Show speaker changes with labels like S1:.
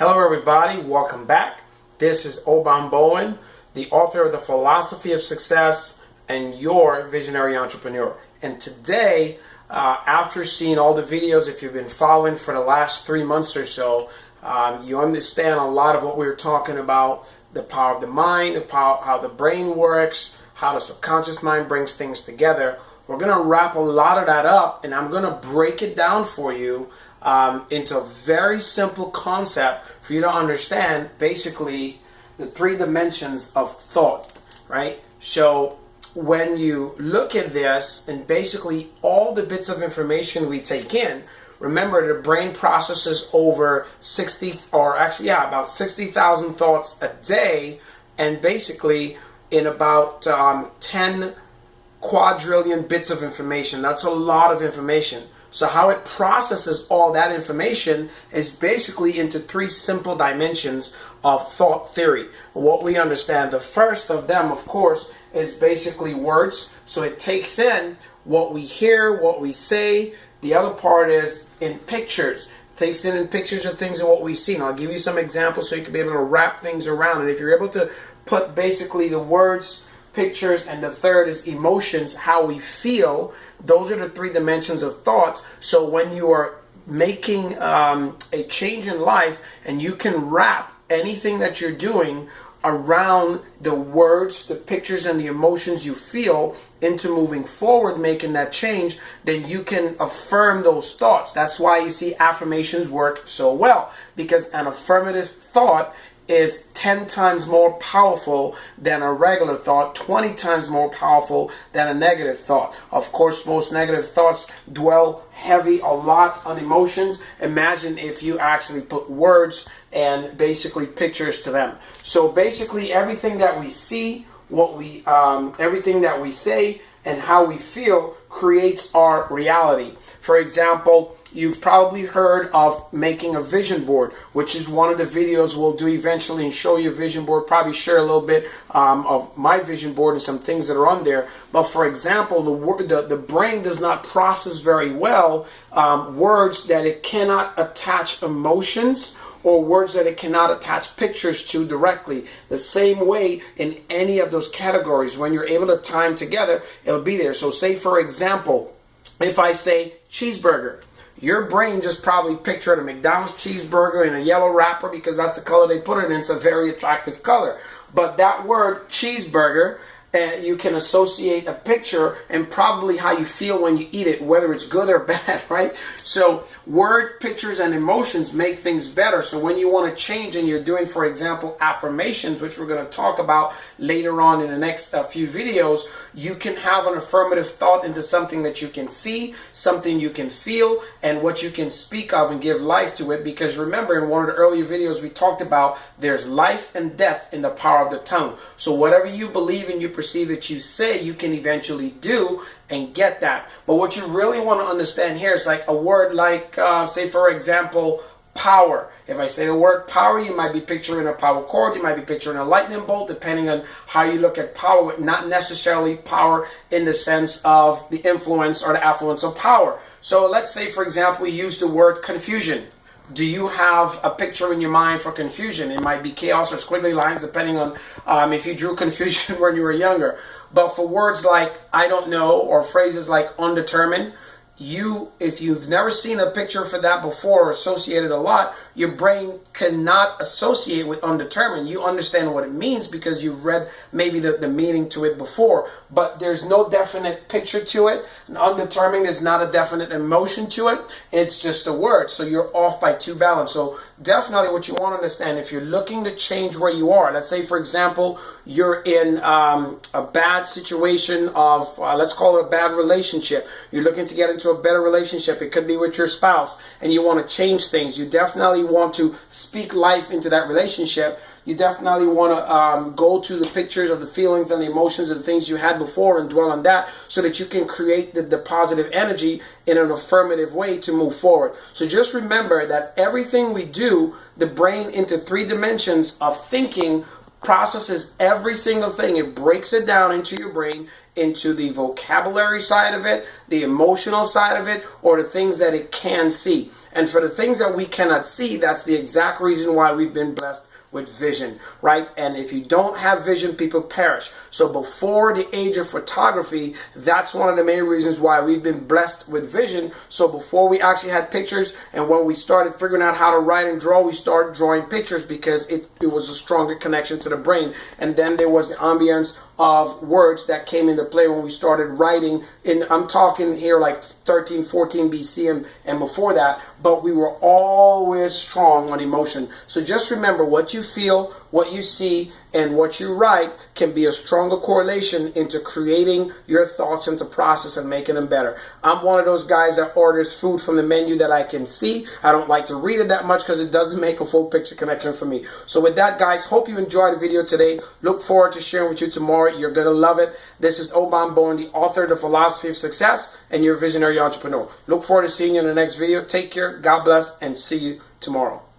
S1: Hello everybody, welcome back. This is Obam Bowen, the author of The Philosophy of Success and your visionary entrepreneur. And today, after seeing all the videos, if you've been following for the last 3 months or so, you understand a lot of what we were talking about, the power of the mind, how the brain works, how the subconscious mind brings things together. We're going to wrap a lot of that up, and I'm going to break it down for you into a very simple concept for you to understand basically the 3 dimensions of thought, right? So when you look at this and basically all the bits of information we take in, remember the brain processes over about 60,000 thoughts a day, and basically in about 10 quadrillion bits of information. That's a lot of information. So how it processes all that information is basically into 3 simple dimensions of thought theory. What we understand, the first of them, of course, is basically words. So it takes in what we hear, what we say. The other part is in pictures. It takes in pictures of things and what we see. And I'll give you some examples so you can be able to wrap things around. And if you're able to put basically the words, pictures, and the third is emotions, how we feel. Those are the 3 dimensions of thoughts. So when you are making a change in life and you can wrap anything that you're doing around the words, the pictures, and the emotions you feel into moving forward, making that change, then you can affirm those thoughts. That's why you see affirmations work so well, because an affirmative thought is 10 times more powerful than a regular thought, 20 times more powerful than a negative thought. Of course, most negative thoughts dwell heavy a lot on emotions. Imagine if you actually put words and basically pictures to them. So basically everything that we see, everything that we say, and how we feel creates our reality. For example, you've probably heard of making a vision board, which is one of the videos we'll do eventually and show you a vision board, probably share a little bit of my vision board and some things that are on there. But for example, the brain does not process very well words that it cannot attach emotions or words that it cannot attach pictures to directly. The same way in any of those categories, when you're able to tie them together, it'll be there. So say for example, if I say cheeseburger, your brain just probably pictured a McDonald's cheeseburger in a yellow wrapper because that's the color they put it in. It's a very attractive color. But that word cheeseburger, you can associate a picture and probably how you feel when you eat it, whether it's good or bad, right? So word, pictures, and emotions make things better. So when you want to change and you're doing, for example, affirmations, which we're going to talk about later on in the next few videos, you can have an affirmative thought into something that you can see, something you can feel, and what you can speak of and give life to it. Because remember, in one of the earlier videos we talked about, there's life and death in the power of the tongue. So whatever you believe and you perceive that you say, you can eventually do and get that. But what you really want to understand here is like a word like, say for example, power. If I say the word power, you might be picturing a power cord, you might be picturing a lightning bolt, depending on how you look at power, not necessarily power in the sense of the influence or the affluence of power. So let's say, for example, we use the word confusion. Do you have a picture in your mind for confusion? It might be chaos or squiggly lines, depending on if you drew confusion when you were younger. But for words like I don't know or phrases like undetermined, if you've never seen a picture for that before or associated a lot, your brain cannot associate with undetermined. You understand what it means because you've read maybe the meaning to it before, but there's no definite picture to it. And undetermined is not a definite emotion to it. It's just a word. So you're off by 2 balance. So definitely what you want to understand, if you're looking to change where you are, let's say, for example, you're in a bad situation of, let's call it a bad relationship. You're looking to get into a better relationship. It could be with your spouse and you want to change things. You definitely want to speak life into that relationship. You definitely want to go to the pictures of the feelings and the emotions of the things you had before and dwell on that so that you can create the positive energy in an affirmative way to move forward. So just remember that everything we do, the brain into 3 dimensions of thinking processes every single thing. It breaks it down into your brain, into the vocabulary side of it, the emotional side of it, or the things that it can see. And for the things that we cannot see, that's the exact reason why we've been blessed with vision, right? And if you don't have vision, people perish. So before the age of photography, that's one of the main reasons why we've been blessed with vision. So before we actually had pictures, and when we started figuring out how to write and draw, we started drawing pictures because it was a stronger connection to the brain. And then there was the ambience of words that came into play when we started writing. I'm talking here like 13, 14 BC and before that, but we were always strong on emotion. So just remember, what you feel, what you see, and what you write can be a stronger correlation into creating your thoughts into process and making them better. I'm one of those guys that orders food from the menu that I can see. I don't like to read it that much because it doesn't make a full picture connection for me. So with that, guys, hope you enjoyed the video today. Look forward to sharing with you tomorrow. You're going to love it. This is Obam Bowen, the author of The Philosophy of Success and your visionary entrepreneur. Look forward to seeing you in the next video. Take care. God bless, and see you tomorrow.